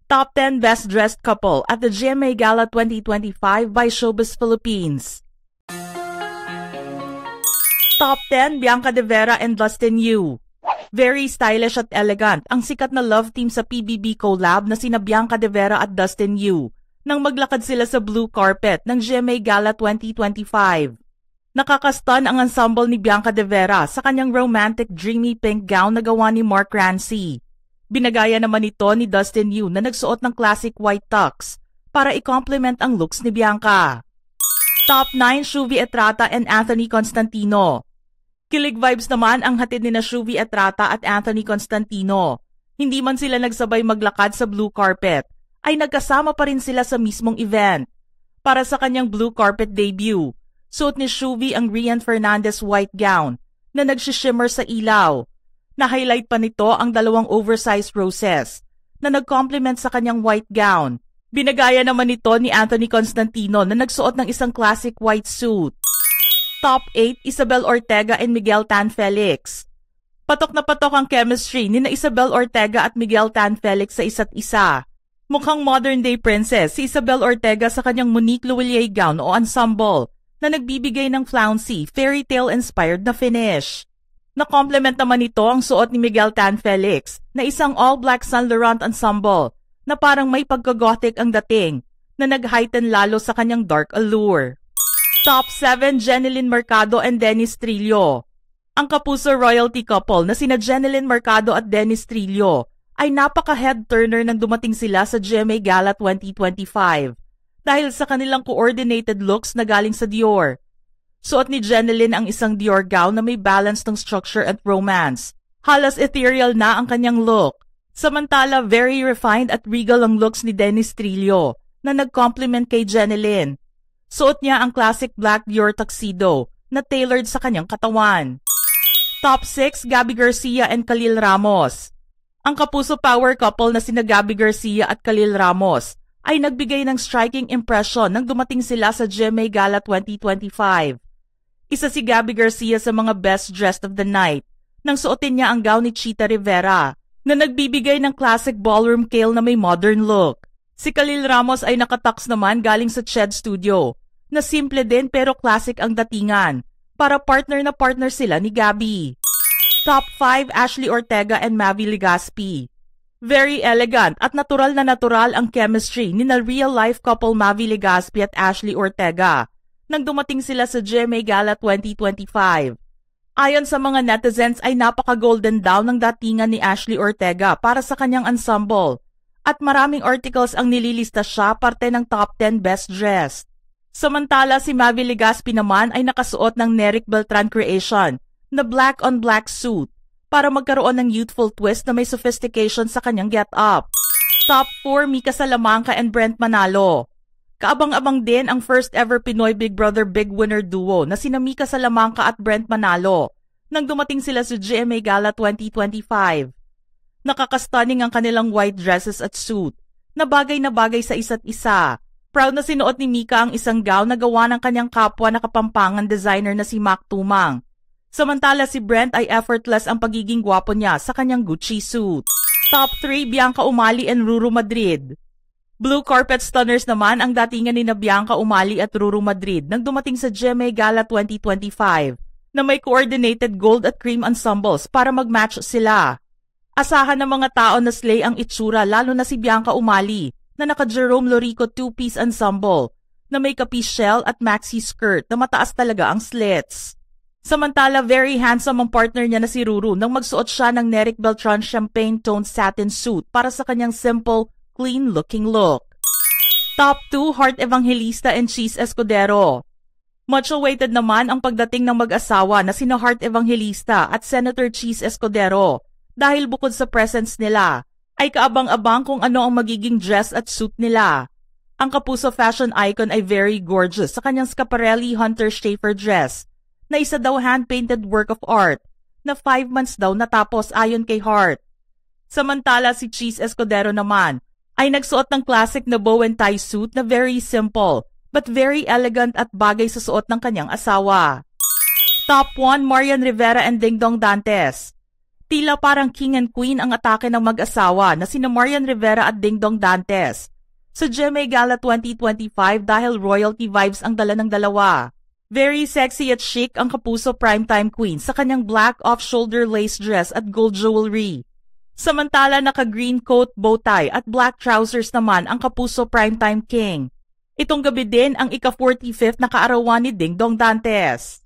Top 10 Best Dressed Couple at the GMA Gala 2025 by Showbiz Philippines. Top 10 Bianca De Vera and Dustin Yu. Very stylish at elegant ang sikat na love team sa PBB collab na sina Bianca De Vera at Dustin Yu nang maglakad sila sa blue carpet ng GMA Gala 2025. Nakakastan ang ensemble ni Bianca De Vera sa kanyang romantic dreamy pink gown na gawa ni Mark Rancy. Binagaya naman ito ni Dustin Yu na nagsuot ng classic white tux para i-complement ang looks ni Bianca. Top 9 Shuvi Etrata and Anthony Constantino. Kilig vibes naman ang hatid ni na Shuvi Etrata at Anthony Constantino. Hindi man sila nagsabay maglakad sa blue carpet, ay nagkasama pa rin sila sa mismong event. Para sa kanyang blue carpet debut, suot ni Shuvi ang Rian Fernandez white gown na nagsishimmer sa ilaw. Na-highlight pa nito ang dalawang oversized roses na nag-complement sa kanyang white gown. Binagaya naman ito ni Anthony Constantino na nagsuot ng isang classic white suit. Top 8 Isabel Ortega and Miguel Tan Felix. Patok na patok ang chemistry ni na Isabel Ortega at Miguel Tan Felix sa isa't isa. Mukhang modern-day princess si Isabel Ortega sa kanyang Monique Lhuillier gown o ensemble na nagbibigay ng flouncy, fairy tale-inspired na finish. Na-complement naman ito ang suot ni Miguel Tan Felix na isang all-black Saint Laurent ensemble na parang may pagka-gothic ang dating na nag-heighten lalo sa kanyang dark allure. Top 7 Jeneline Mercado and Dennis Trillo. Ang kapuso royalty couple na sina Jeneline Mercado at Dennis Trillo ay napaka-head-turner nang dumating sila sa GMA Gala 2025 dahil sa kanilang coordinated looks na galing sa Dior. Suot ni Jeneline ang isang Dior gown na may balance ng structure at romance. Halos ethereal na ang kanyang look. Samantala, very refined at regal ang looks ni Dennis Trillo na nag-compliment kay Jeneline. Suot niya ang classic black Dior tuxedo na tailored sa kanyang katawan. Top 6 Gabby Garcia and Khalil Ramos. Ang kapuso power couple na sina Gabby Garcia at Khalil Ramos ay nagbigay ng striking impression nang dumating sila sa GMA Gala 2025. Isa si Gabby Garcia sa mga best dressed of the night nang suotin niya ang gown ni Chita Rivera na nagbibigay ng classic ballroom kale na may modern look. Si Khalil Ramos ay nakatux naman galing sa Ched Studio na simple din pero classic ang datingan para partner na partner sila ni Gabby. Top 5 Ashley Ortega and Mavi Legaspi. Very elegant at natural na natural ang chemistry ni na real-life couple Mavi Legaspi at Ashley Ortega nang dumating sila sa GMA Gala 2025. Ayon sa mga netizens ay napaka-golden daw ng datingan ni Ashley Ortega para sa kanyang ensemble at maraming articles ang nililista siya parte ng top 10 best dressed. Samantala si Mavi Legaspi naman ay nakasuot ng Neric Beltran creation na black on black suit para magkaroon ng youthful twist na may sophistication sa kanyang get-up. Top 4 Mika Salamanca and Brent Manalo. Kaabang-abang din ang first ever Pinoy Big Brother Big Winner duo na sina Mika Salamanca at Brent Manalo nang dumating sila sa GMA Gala 2025. Nakakastunning ang kanilang white dresses at suit na bagay sa isa't isa. Proud na sinuot ni Mika ang isang gown na gawa ng kanyang kapwa na kapampangan designer na si Mac Tumang. Samantala si Brent ay effortless ang pagiging gwapo niya sa kanyang Gucci suit. Top 3 Bianca Umali and Ruru Madrid. Blue carpet stunners naman ang datingan ni na Bianca Umali at Ruru Madrid nang dumating sa GMA Gala 2025 na may coordinated gold at cream ensembles para mag-match sila. Asahan ng mga tao na slay ang itsura lalo na si Bianca Umali na naka-Jerome Lorico two-piece ensemble na may kapis shell at maxi skirt na mataas talaga ang slits. Samantala, very handsome ang partner niya na si Ruru nang magsuot siya ng Neric Beltran champagne toned satin suit para sa kanyang simple, clean-looking look. Top 2 Heart Evangelista and Cheese Escudero. Much awaited naman ang pagdating ng mag-asawa na sina Heart Evangelista at Senator Cheese Escudero dahil bukod sa presence nila, ay kaabang-abang kung ano ang magiging dress at suit nila. Ang kapuso fashion icon ay very gorgeous sa kanyang Schiaparelli Hunter Schafer dress na isa daw hand-painted work of art na 5 months daw natapos ayon kay Heart. Samantala si Cheese Escudero naman ay nagsuot ng classic na bow and tie suit na very simple but very elegant at bagay sa suot ng kanyang asawa. Top 1 Marian Rivera and Dingdong Dantes. Tila parang king and queen ang atake ng mag-asawa na sina Marian Rivera at Dingdong Dantes sa GMA Gala 2025 dahil royalty vibes ang dala ng dalawa. Very sexy at chic ang Kapuso primetime queen sa kanyang black off-shoulder lace dress at gold jewelry. Samantala naka-green coat, bow tie at black trousers naman ang Kapuso primetime king. Itong gabi din ang ika-45th na kaarawan ni Dingdong Dantes.